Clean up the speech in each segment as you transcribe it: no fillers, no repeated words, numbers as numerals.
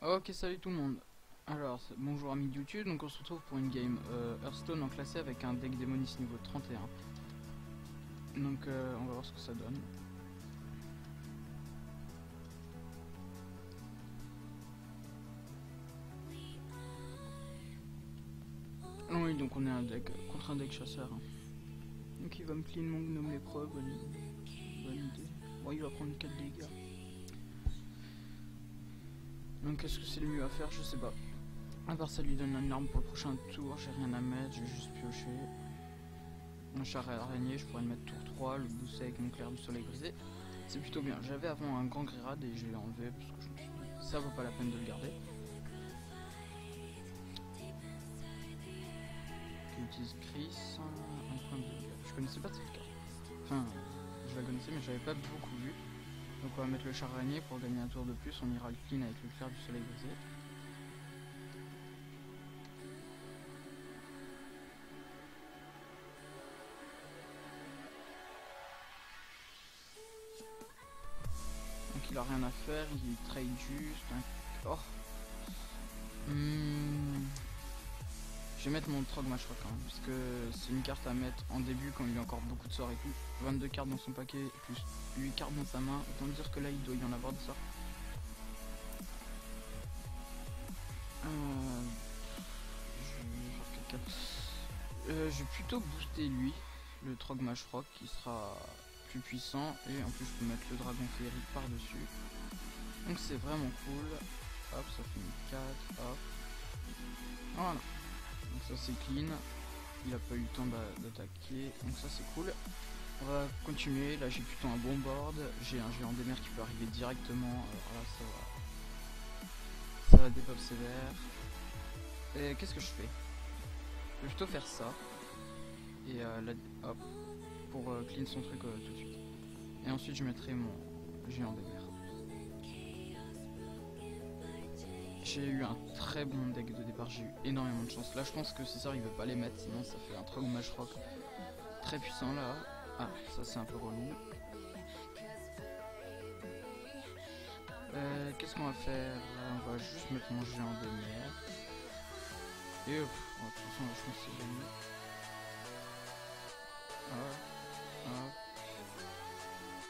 Ok, salut tout le monde. Alors, bonjour amis de YouTube, donc on se retrouve pour une game Hearthstone en classé avec un deck démoniste niveau 31. Donc on va voir ce que ça donne. Oui, donc on est un deck contre un deck chasseur. Donc il va me clean mon gnome l'épreuve, bonne idée. Bon, il va prendre 4 dégâts. Donc est-ce que c'est le mieux à faire? Je sais pas. À part ça lui donne une arme pour le prochain tour, j'ai rien à mettre, j'ai juste pioché. Un char à araignée, je pourrais le mettre tour 3, le booster avec mon clair du soleil brisé. C'est plutôt bien. J'avais avant un grand grérade et je l'ai enlevé parce que je me suis dit ça vaut pas la peine de le garder. Qui utilise Chris, un point de dégâts. Je connaissais pas cette carte. Enfin, je la connaissais mais j'avais pas beaucoup vu. Donc on va mettre le char araignée pour gagner un tour de plus. On ira le clean avec le clair du soleil brisé. Donc il a rien à faire, il trade juste. Oh. Je vais mettre mon Trogmashrock quand même, parce que c'est une carte à mettre en début quand il y a encore beaucoup de sorts et tout. 22 cartes dans son paquet, plus 8 cartes dans sa main. Autant dire que là il doit y en avoir des sorts. Je vais plutôt booster lui, le Trogmashrock qui sera plus puissant. Et en plus je peux mettre le dragon féerique par dessus. Donc c'est vraiment cool. Hop, ça fait une 4, hop. Voilà. Donc ça c'est clean. Il a pas eu le temps d'attaquer. Donc ça c'est cool. On va continuer. Là j'ai plutôt un bon board. J'ai un géant des mers qui peut arriver directement. Alors là ça va dépop sévère. Et qu'est-ce que je fais? Je vais plutôt faire ça. Et là, hop. Pour clean son truc tout de suite. Et ensuite je mettrai mon géant des mers. J'ai eu un très bon deck de départ, j'ai eu énormément de chance. Là je pense que c'est ça, il veut pas les mettre, sinon ça fait un Trogmashrock très puissant là. Ah, ça c'est un peu relou. Qu'est-ce qu'on va faire? On va juste mettre mon géant de mer. Et de toute façon je pense que c'est gagné.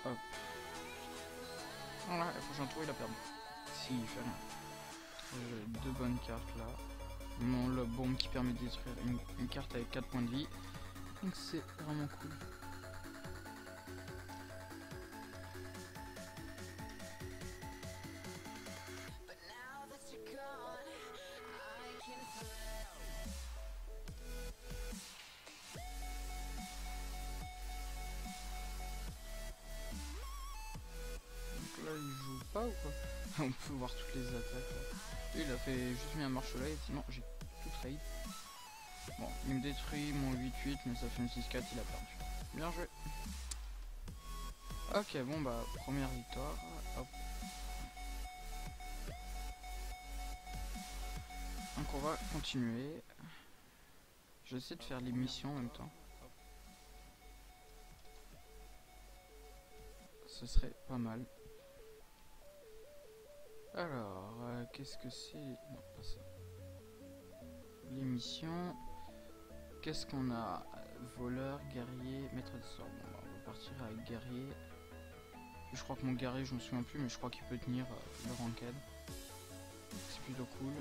Hop. Voilà, le prochain tour il a perdu. Si, il fait rien. J'ai deux bonnes cartes là. Mon lob bombe qui permet de détruire une carte avec 4 points de vie. Donc c'est vraiment cool. Donc là il joue pas ou quoi? On peut voir toutes les attaques là. Lui, il a fait juste mis un marche-là et sinon j'ai tout trade. Bon, il me détruit mon 8-8 mais ça fait une 6-4, il a perdu. Bien joué. Ok, bon bah première victoire. Hop. Donc on va continuer. J'essaie de faire les missions en même temps. Ce serait pas mal. Alors, qu'est-ce que c'est? Non, pas ça. Les missions. Qu'est-ce qu'on a? Voleur, guerrier, maître de sort. Bon, bah, on va partir avec guerrier. Je crois que mon guerrier, je me souviens plus, mais je crois qu'il peut tenir le ranked. C'est plutôt cool.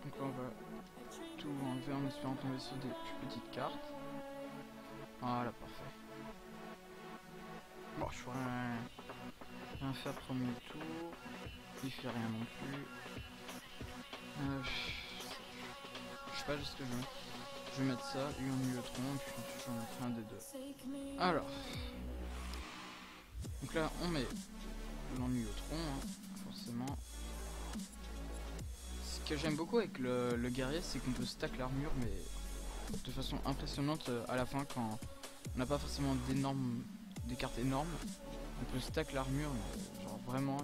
Donc là, on va tout enlever en espérant tomber sur des plus petites cartes. Voilà, parfait. Bon, je pourrais rien faire premier tour. Il fait rien non plus. Je sais pas ce que je veux. Je vais mettre ça, lui en Neutron, et puis ensuite j'en mettrai un des deux. Alors. Donc là, on met l'en Neutron, hein, forcément. que j'aime beaucoup avec le guerrier, c'est qu'on peut stack l'armure, mais de façon impressionnante à la fin quand on n'a pas forcément des cartes énormes. On peut stack l'armure, mais genre vraiment.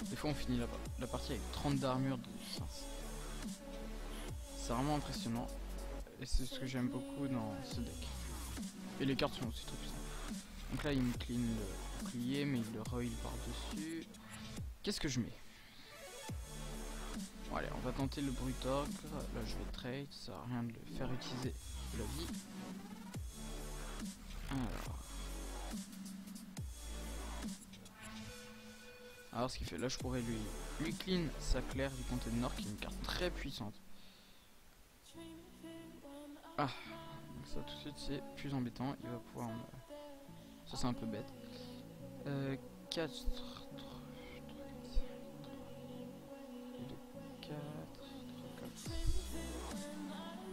Des fois on finit la partie avec 30 d'armure. C'est vraiment impressionnant. Et c'est ce que j'aime beaucoup dans ce deck. Et les cartes sont aussi très puissantes. Donc là il me clean le bouclier, mais il le roil par dessus. Qu'est-ce que je mets? Bon, allez, on va tenter le Brutorg. Là je vais trade, ça sert à rien de le faire utiliser de la vie. Alors ce qu'il fait, là je pourrais lui clean sa claire du comté de Nord qui est une carte très puissante. Ah, donc ça tout de suite c'est plus embêtant, il va pouvoir me... Ça c'est un peu bête. 4, 3, 4, 4.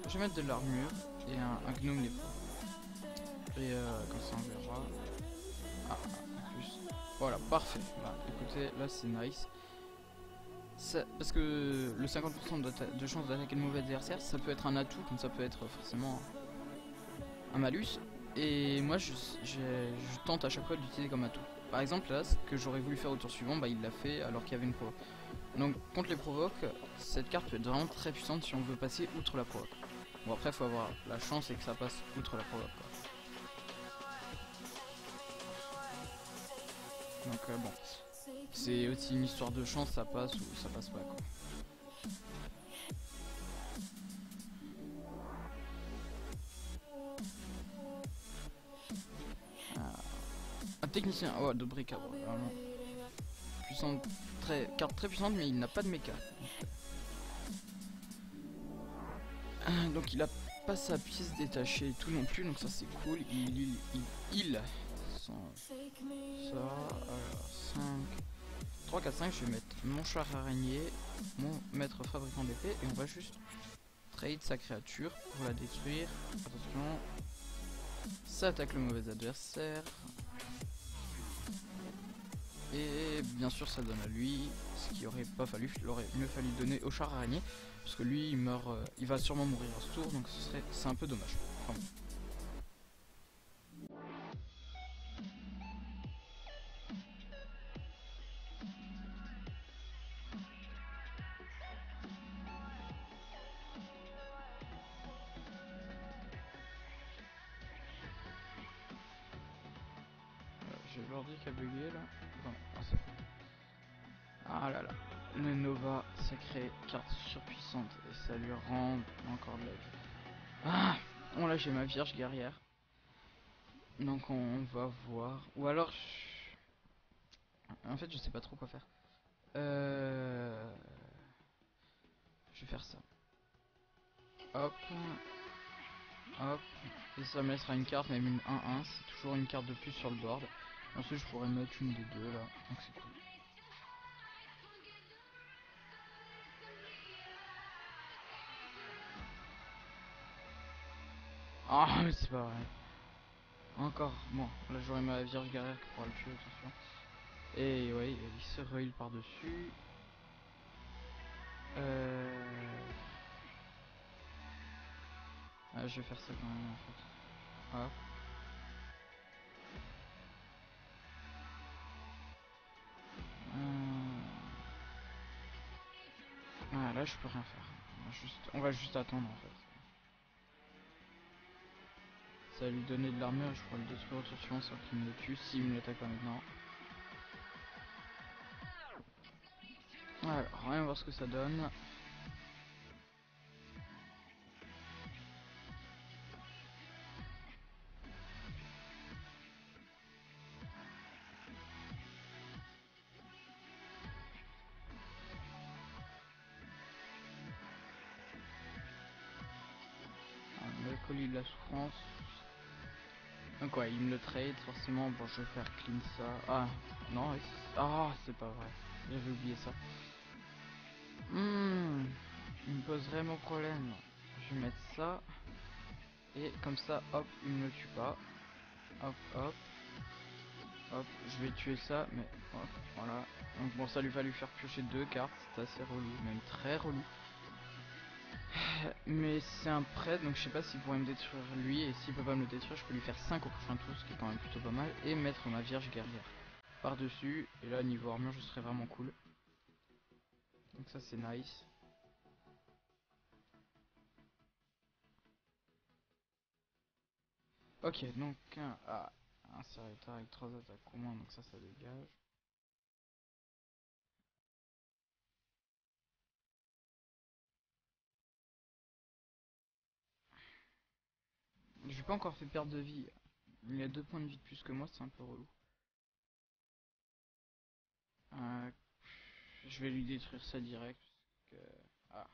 Je vais mettre de l'armure et un gnome lépreux. Et comme ça on verra. Ah, en plus. Voilà, parfait. Bah, écoutez, là c'est nice. Ça, parce que le 50% de chance d'attaquer le mauvais adversaire, ça peut être un atout, comme ça peut être forcément un malus. Et moi je tente à chaque fois de l'utiliser comme atout. Par exemple là, ce que j'aurais voulu faire au tour suivant, bah il l'a fait alors qu'il y avait une provoque. Donc contre les provoques, cette carte peut être vraiment très puissante si on veut passer outre la provoque. Bon après faut avoir la chance et que ça passe outre la provoque quoi. Donc bon, c'est aussi une histoire de chance, ça passe ou ça passe pas quoi. Un technicien, oh de bric-à-brac, vraiment puissante, carte très puissante, mais il n'a pas de méca. Donc il a pas sa pièce détachée et tout non plus, donc ça c'est cool. Il ça, alors 5, 3, 4, 5, je vais mettre mon char araignée, mon maître fabricant d'épée, et on va juste trade sa créature pour la détruire. Attention, ça attaque le mauvais adversaire. Et bien sûr ça donne à lui, ce qui aurait pas fallu, il aurait mieux fallu donner au char araignée, parce que lui il meurt, il va sûrement mourir à ce tour, donc c'est un peu dommage. Enfin, j'ai l'ordi qui a bugué là. Bon, ah là là, le Nova, sacrée carte surpuissante, et ça lui rend encore de la vie. Ah, bon là j'ai ma vierge guerrière, donc on va voir, ou alors, en fait je sais pas trop quoi faire. Je vais faire ça. Hop, hop, et ça me laissera une carte, même une 1-1, c'est toujours une carte de plus sur le board. Ensuite je pourrais mettre une des deux là, donc c'est cool. Ah mais c'est pas vrai. Encore, bon, là j'aurai ma vierge guerrière qui pourra le tuer, attention. Et ouais, il se reheal par dessus. Ah, je vais faire ça quand même en fait. Hop. Ah, là je peux rien faire. On va juste attendre en fait. Ça va lui donner de l'armure, je pourrais le détruire au tour suivant sans qu'il me le tue s'il me l'attaque pas maintenant. Alors, on va voir ce que ça donne. Le colis de la souffrance. Donc ouais, il me le trade forcément. Bon, je vais faire clean ça. Ah, non, ah, c'est pas vrai. J'avais oublié ça. Il me pose vraiment problème. Je vais mettre ça. Et comme ça, hop, il ne me tue pas. Hop, hop. Hop, je vais tuer ça, mais hop, voilà. Donc bon, ça lui fallu faire piocher 2 cartes, c'est assez relou, même très relou. Mais c'est un prêtre, donc je sais pas s'il pourrait me détruire lui, et s'il peut pas me le détruire, je peux lui faire 5 au prochain tour, ce qui est quand même plutôt pas mal, et mettre ma vierge guerrière par-dessus, et là niveau armure je serais vraiment cool. Donc ça c'est nice. Ok, donc un serviteur avec 3 attaques au moins, donc ça dégage. Je lui ai pas encore fait perdre de vie, il a 2 points de vie de plus que moi, c'est un peu relou. Euh, je vais lui détruire ça direct, parce que... Ah,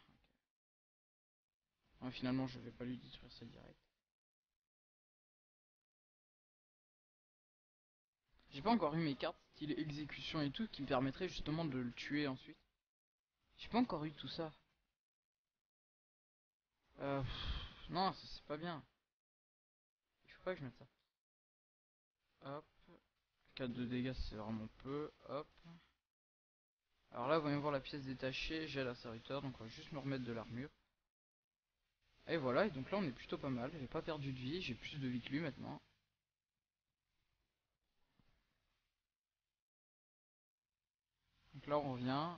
ouais, finalement je vais pas lui détruire ça direct. J'ai pas encore eu mes cartes style exécution et tout qui me permettraient justement de le tuer ensuite. J'ai pas encore eu tout ça. Non, c'est pas bien. Il faut pas que je mette ça. Hop. 4 de dégâts c'est vraiment peu. Hop. Alors là, voyons voir la pièce détachée. J'ai la serviteur, donc on va juste me remettre de l'armure. Et voilà, et donc là on est plutôt pas mal. J'ai pas perdu de vie, j'ai plus de vie que lui maintenant. Donc là on revient.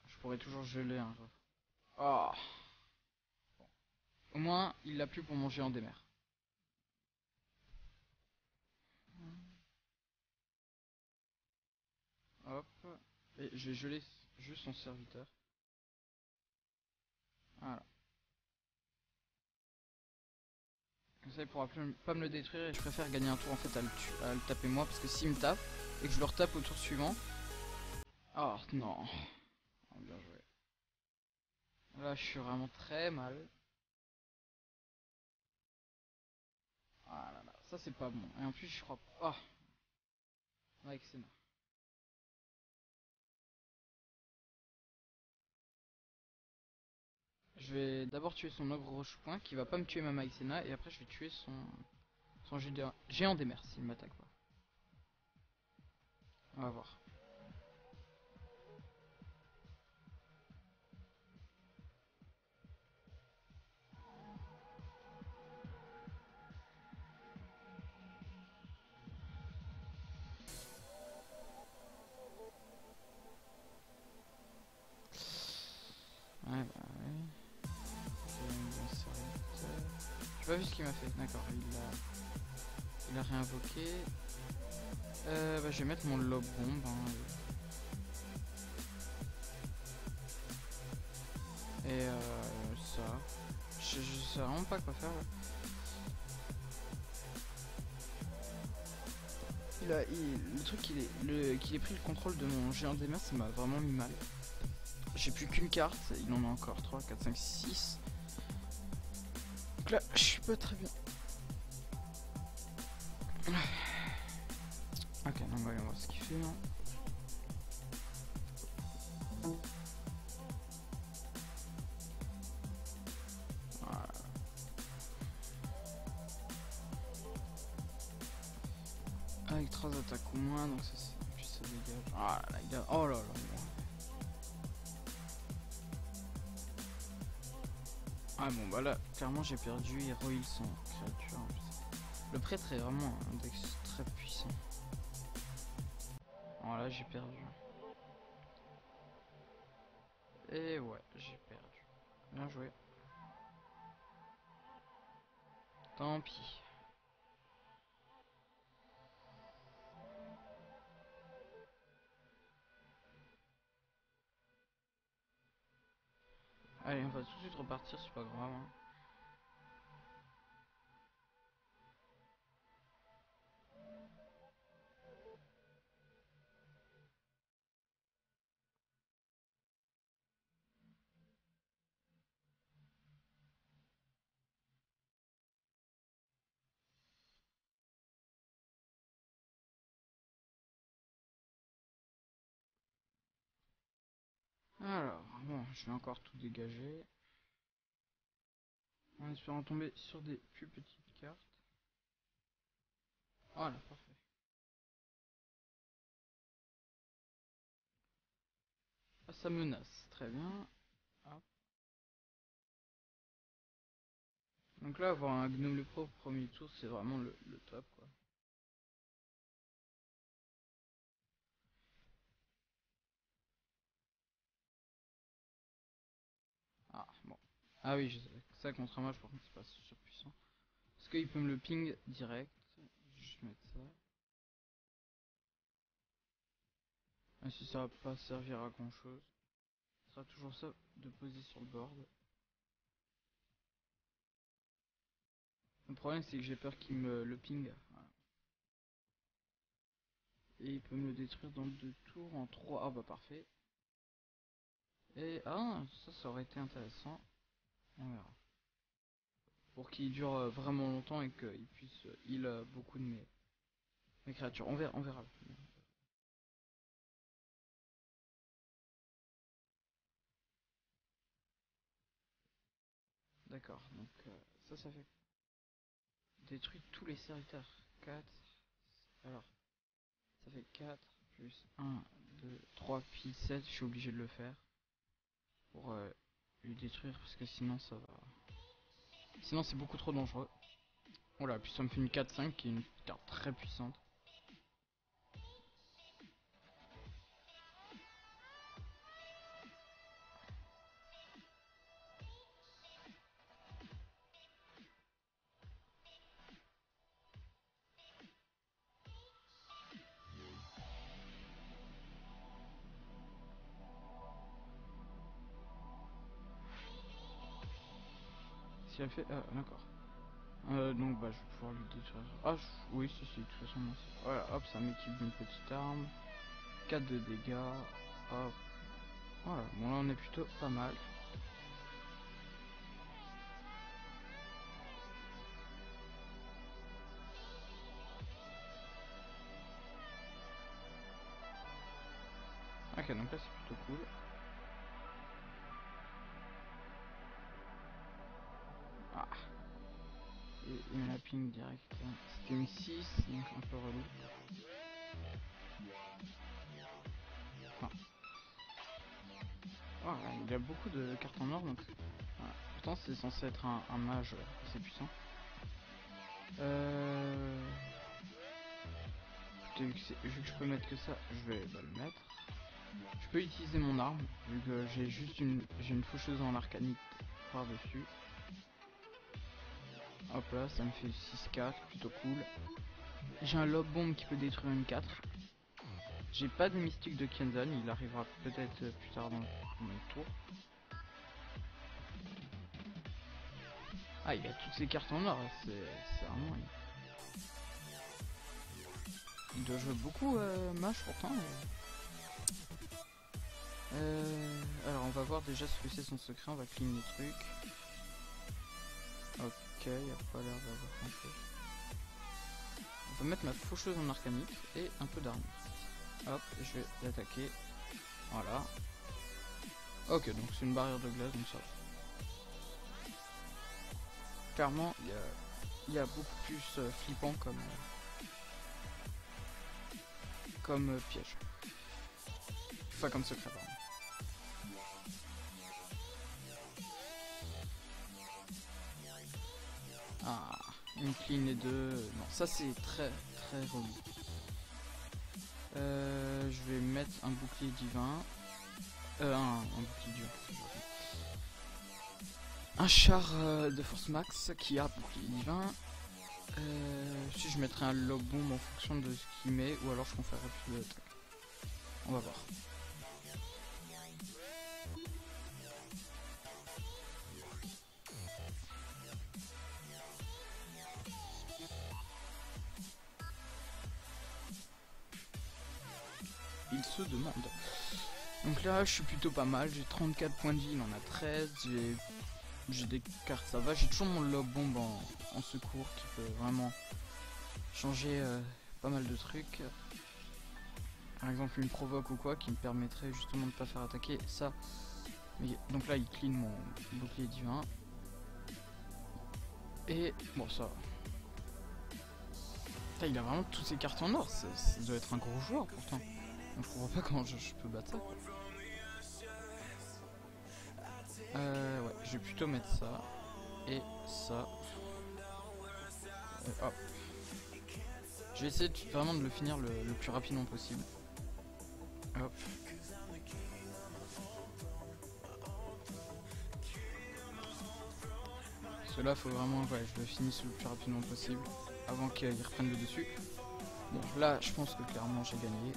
Je pourrais toujours geler un jour. Oh. Au moins, il l'a plus pour mon géant des mers. Hop. Et je vais geler juste son serviteur. Voilà. Comme ça il pourra plus, pas me le détruire et je préfère gagner un tour en fait à le taper moi parce que s'il me tape et que je le retape au tour suivant. Oh non. Oh, bien joué. Là je suis vraiment très mal. Ah là là, ça c'est pas bon. Et en plus je crois pas. Oh, avec Senna. Je vais d'abord tuer son ogre roche-point qui va pas me tuer ma Maïsena et après je vais tuer son géant des mers s'il m'attaque pas. On va voir. Ouais bah ouais. J'ai pas vu ce qu'il m'a fait. D'accord, il a réinvoqué. Bah, je vais mettre mon lobe bombe. Hein, et ça. Je sais vraiment pas quoi faire là. Le truc qu'il ait pris le contrôle de mon géant des mers, ça m'a vraiment mis mal. J'ai plus qu'une carte, il en a encore 3, 4, 5, 6. Donc là, je suis pas très bien. Ok, donc voyons voir ce qu'il fait. Hein. Voilà. Avec 3 attaques au moins, donc ça c'est. Puis ça dégage. Ah là là, il a. Oh là là. Ah bon bah là, clairement j'ai perdu, il reheal son créature. Le prêtre est vraiment un deck très puissant. Alors là j'ai perdu. Et ouais, j'ai perdu. Bien joué. Tant pis. Allez, on va tout de suite repartir, c'est pas grave. Hein. Alors, bon, je vais encore tout dégager. En espérant tomber sur des plus petites cartes. Voilà, parfait. ça menace, très bien. Hop. Donc là, avoir un Gnome le Pro au premier tour, c'est vraiment le top, quoi. Ah, bon. Ah oui, je sais. Ça contre un mage, par contre, c'est pas surpuissant. Parce qu'il peut me le ping direct. Je vais mettre ça. Même si ça va pas servir à grand chose. Ce sera toujours ça de poser sur le board. Le problème, c'est que j'ai peur qu'il me le ping. Voilà. Et il peut me le détruire dans 2 tours en 3. Ah bah parfait. Et ah, ça aurait été intéressant. On verra. Pour qu'il dure vraiment longtemps et qu'il puisse heal beaucoup de mes créatures. On verra. D'accord, donc ça fait détruit tous les serviteurs. 4. Alors, ça fait 4 plus 1, 2, 3, puis 7. Je suis obligé de le faire pour lui détruire parce que sinon ça va. Sinon c'est beaucoup trop dangereux. Voilà, puis ça me fait une 4-5 qui est une carte très puissante. Si elle fait. D'accord. Donc bah je vais pouvoir lui détruire. Ah oui, si, de toute façon. Voilà, hop, ça m'équipe d'une petite arme. 4 de dégâts. Hop. Voilà, bon là on est plutôt pas mal. Ok, donc là c'est plutôt cool. Ah, et il me la ping direct. C'était une 6, donc un peu relou. Enfin, voilà, il y a beaucoup de cartes en or, donc voilà. Pourtant c'est censé être un mage assez puissant. Écoutez, vu que je peux mettre que ça, je vais le mettre. Je peux utiliser mon arme, vu que j'ai une faucheuse en arcanite par dessus. Hop là, ça me fait 6-4, plutôt cool. J'ai un lob bomb qui peut détruire une 4. J'ai pas de mystique de Kenzan, il arrivera peut-être plus tard dans le tour. Ah, il a toutes ses cartes en or, c'est vraiment. Il doit jouer beaucoup mage pourtant. Alors on va voir déjà ce que c'est son secret, on va clean les trucs. Ok, il a pas l'air d'avoir grand chose. On va mettre ma faucheuse en arcanite et un peu d'armure. Hop, et je vais l'attaquer. Voilà. Ok, donc c'est une barrière de glace, donc ça va. Clairement, il y a beaucoup plus flippant comme piège. Enfin, comme secret, pardon. Ah, une clean et deux. Non, ça c'est très relou. Je vais mettre un bouclier divin. Un bouclier divin. Un char de force max qui a bouclier divin. Si je mettrais un lob bomb en fonction de ce qu'il met, ou alors je conférerais plus d'attaque. On va voir. Il se demande. Donc là je suis plutôt pas mal, j'ai 34 points de vie, il en a 13, j'ai des cartes, ça va, j'ai toujours mon lob bomb en secours qui peut vraiment changer pas mal de trucs. Par exemple une provoque ou quoi qui me permettrait justement de pas faire attaquer ça. Mais, donc là il clean mon bouclier divin. Et bon ça va. Putain, il a vraiment toutes ses cartes en or, ça doit être un gros joueur pourtant. Donc, je comprends pas comment je peux battre ça. Ouais, je vais plutôt mettre ça et ça. Hop. Je vais essayer vraiment de le finir le plus rapidement possible. Hop. Parce que là, faut vraiment, ouais, je le finisse le plus rapidement possible avant qu'il reprenne le dessus. Bon, là, je pense que clairement, j'ai gagné.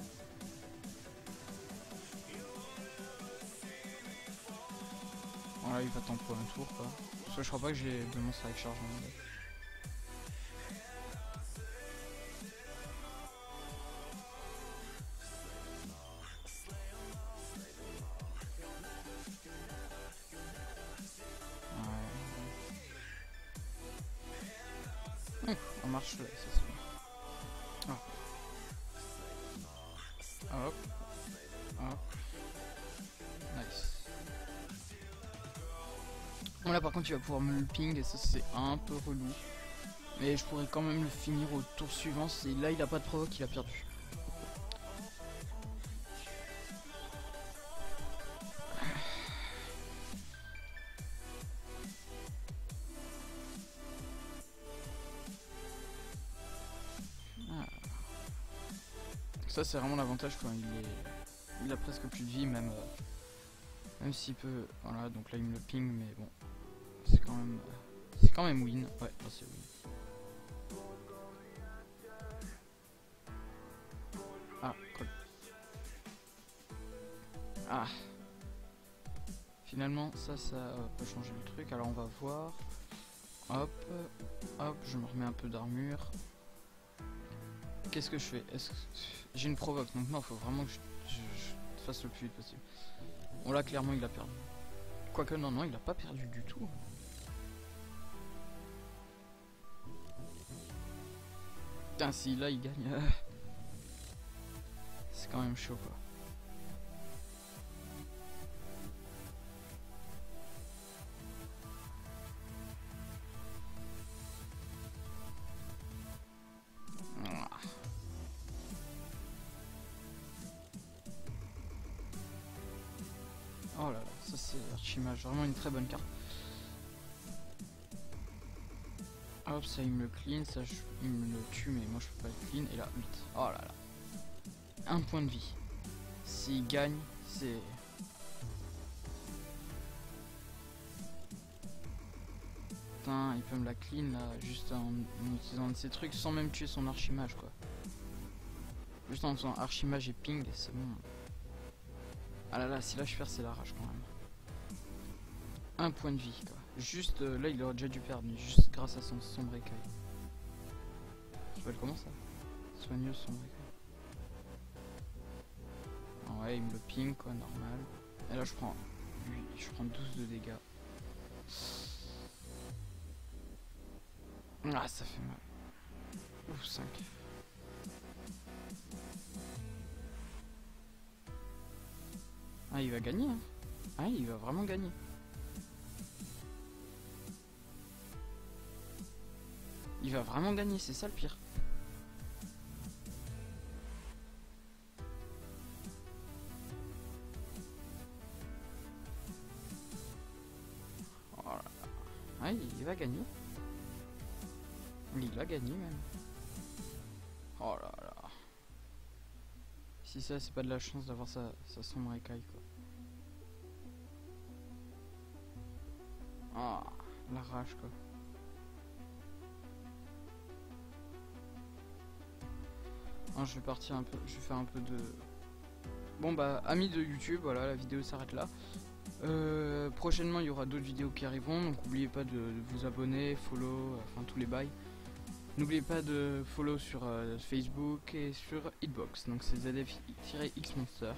Voilà, il va tempo un tour, quoi. Parce que je crois pas que j'ai de monstre avec charge en deck. On marche là, c'est sûr. Ah. Hop. Hop. Nice. Bon là par contre il va pouvoir me le ping et ça c'est un peu relou. Mais je pourrais quand même le finir au tour suivant. Si là il a pas de provoque, il a perdu. Ça c'est vraiment l'avantage quand il a presque plus de vie, même s'il peut. Voilà, donc là il me le ping, mais bon, c'est quand même win. Ouais, c'est win. Ah, cool. Ah. Finalement ça peut changer le truc. Alors on va voir. Hop, hop, je me remets un peu d'armure. Qu'est-ce que je fais? J'ai une provoque, donc non, faut vraiment que je fasse le plus vite possible. Bon là clairement il a perdu. Quoique non, il a pas perdu du tout. Putain, si là il gagne, c'est quand même chaud quoi. Oh là là, ça c'est Archimage, vraiment une très bonne carte. Hop, ça il me le clean, ça il me le tue, mais moi je peux pas le clean. Et là, 8. Oh là là. Un point de vie. S'il gagne, c'est... Putain, il peut me la clean là, juste en utilisant un de ces trucs sans même tuer son Archimage quoi. Juste en faisant Archimage et ping, c'est bon. Ah là là, si là je perds, c'est la rage quand même. Un point de vie quoi. Juste là il aurait déjà dû perdre, mais juste grâce à son sombre écueil. Je sais pas comment ça. Soigneuse sombre écueil. Ah ouais, il me le ping quoi, normal. Et là je prends 12 de dégâts. Ah ça fait mal. Ouf, 5. Ah il va gagner hein. Ah il va vraiment gagner. Il va vraiment gagner, c'est ça le pire. Oh là là. Ah il va gagner. Il a gagné même. Oh là là. Si ça c'est pas de la chance d'avoir sa sombre écaille quoi. Ah, la rage quoi. Ah, je vais partir un peu, je vais faire un peu de... Bon bah amis de YouTube, voilà la vidéo s'arrête là. Prochainement il y aura d'autres vidéos qui arriveront, donc n'oubliez pas de vous abonner, follow, enfin tous les bails. N'oubliez pas de follow sur Facebook et sur Hitbox, donc c'est ZF-X Monster.